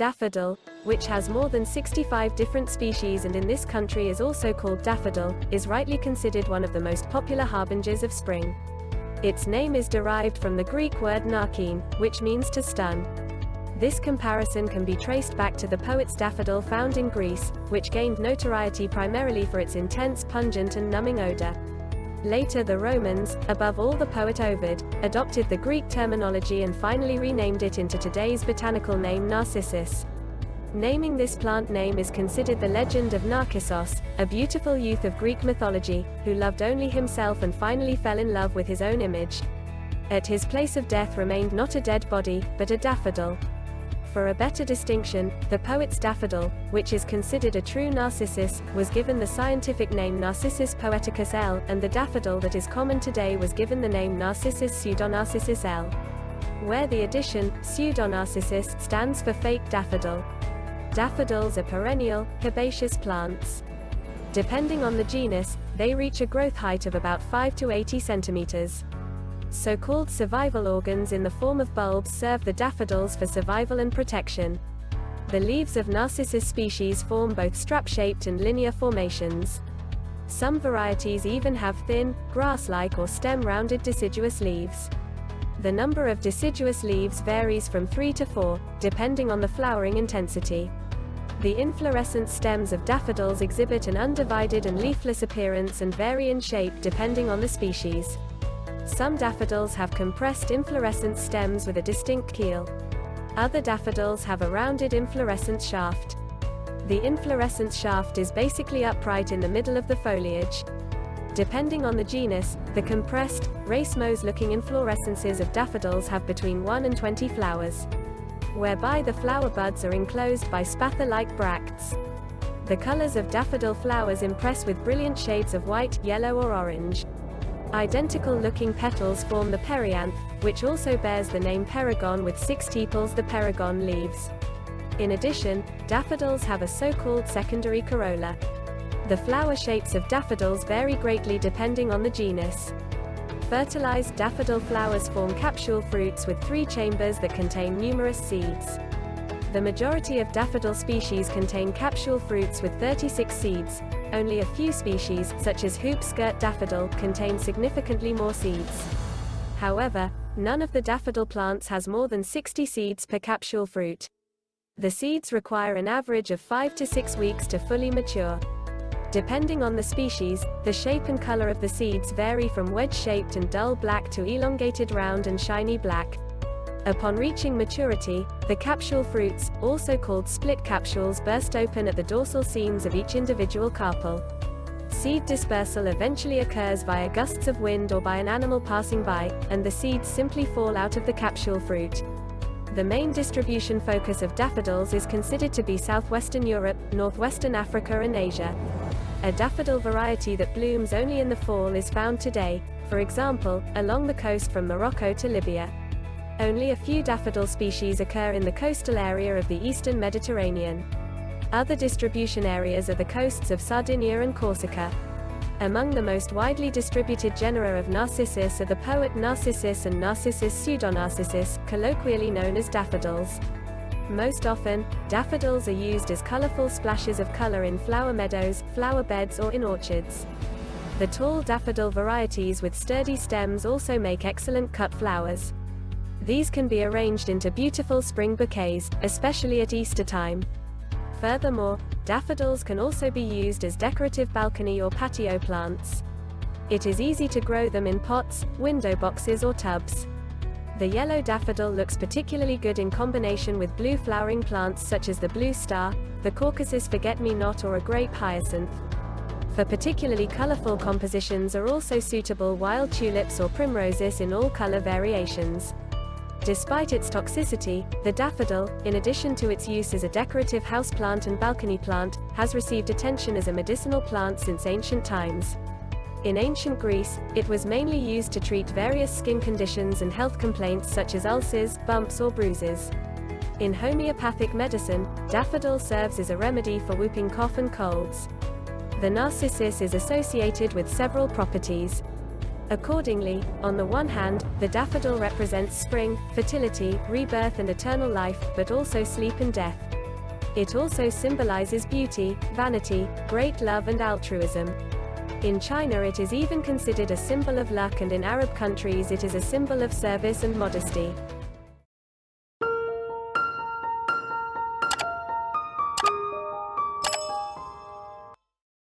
Daffodil, which has more than 65 different species and in this country is also called daffodil, is rightly considered one of the most popular harbingers of spring. Its name is derived from the Greek word narkein, which means to stun. This comparison can be traced back to the poet's daffodil found in Greece, which gained notoriety primarily for its intense, pungent and numbing odor. Later the Romans, above all the poet Ovid, adopted the Greek terminology and finally renamed it into today's botanical name Narcissus. Naming this plant name is considered the legend of Narcissus, a beautiful youth of Greek mythology, who loved only himself and finally fell in love with his own image. At his place of death remained not a dead body, but a daffodil. For a better distinction, the poet's daffodil, which is considered a true Narcissus, was given the scientific name Narcissus poeticus L, and the daffodil that is common today was given the name Narcissus pseudonarcissus L, where the addition, pseudonarcissus, stands for fake daffodil. Daffodils are perennial, herbaceous plants. Depending on the genus, they reach a growth height of about 5 to 80 centimeters. So-called survival organs in the form of bulbs serve the daffodils for survival and protection. The leaves of Narcissus species form both strap-shaped and linear formations. Some varieties even have thin, grass-like or stem-rounded deciduous leaves. The number of deciduous leaves varies from 3 to 4, depending on the flowering intensity. The inflorescent stems of daffodils exhibit an undivided and leafless appearance and vary in shape depending on the species. Some daffodils have compressed inflorescence stems with a distinct keel. Other daffodils have a rounded inflorescence shaft. The inflorescence shaft is basically upright in the middle of the foliage. Depending on the genus, the compressed, racemose-looking inflorescences of daffodils have between 1 and 20 flowers, whereby the flower buds are enclosed by spathe-like bracts. The colors of daffodil flowers impress with brilliant shades of white, yellow or orange. Identical-looking petals form the perianth, which also bears the name perigon with 6 tepals, the perigon leaves. In addition, daffodils have a so-called secondary corolla. The flower shapes of daffodils vary greatly depending on the genus. Fertilized daffodil flowers form capsule fruits with 3 chambers that contain numerous seeds. The majority of daffodil species contain capsule fruits with 36 seeds. Only a few species, such as hoop-skirt daffodil, contain significantly more seeds. However, none of the daffodil plants has more than 60 seeds per capsule fruit. The seeds require an average of 5 to 6 weeks to fully mature. Depending on the species, the shape and color of the seeds vary from wedge-shaped and dull black to elongated round and shiny black. Upon reaching maturity, the capsule fruits, also called split capsules, burst open at the dorsal seams of each individual carpel. Seed dispersal eventually occurs via gusts of wind or by an animal passing by, and the seeds simply fall out of the capsule fruit. The main distribution focus of daffodils is considered to be southwestern Europe, northwestern Africa and Asia. A daffodil variety that blooms only in the fall is found today, for example, along the coast from Morocco to Libya. Only a few daffodil species occur in the coastal area of the eastern Mediterranean. Other distribution areas are the coasts of Sardinia and Corsica. Among the most widely distributed genera of Narcissus are the poet Narcissus and Narcissus pseudonarcissus, colloquially known as daffodils. Most often, daffodils are used as colorful splashes of color in flower meadows, flower beds or in orchards. The tall daffodil varieties with sturdy stems also make excellent cut flowers. These can be arranged into beautiful spring bouquets, especially at Easter time. Furthermore, daffodils can also be used as decorative balcony or patio plants. It is easy to grow them in pots, window boxes or tubs. The yellow daffodil looks particularly good in combination with blue flowering plants such as the blue star, the Caucasus forget-me-not or a grape hyacinth. For particularly colorful compositions are also suitable wild tulips or primroses in all color variations. Despite its toxicity, the daffodil, in addition to its use as a decorative houseplant and balcony plant, has received attention as a medicinal plant since ancient times. In ancient Greece, it was mainly used to treat various skin conditions and health complaints such as ulcers, bumps or bruises. In homeopathic medicine, daffodil serves as a remedy for whooping cough and colds. The narcissus is associated with several properties. Accordingly, on the one hand, the daffodil represents spring, fertility, rebirth and eternal life, but also sleep and death. It also symbolizes beauty, vanity, great love and altruism. In China it is even considered a symbol of luck, and in Arab countries it is a symbol of service and modesty.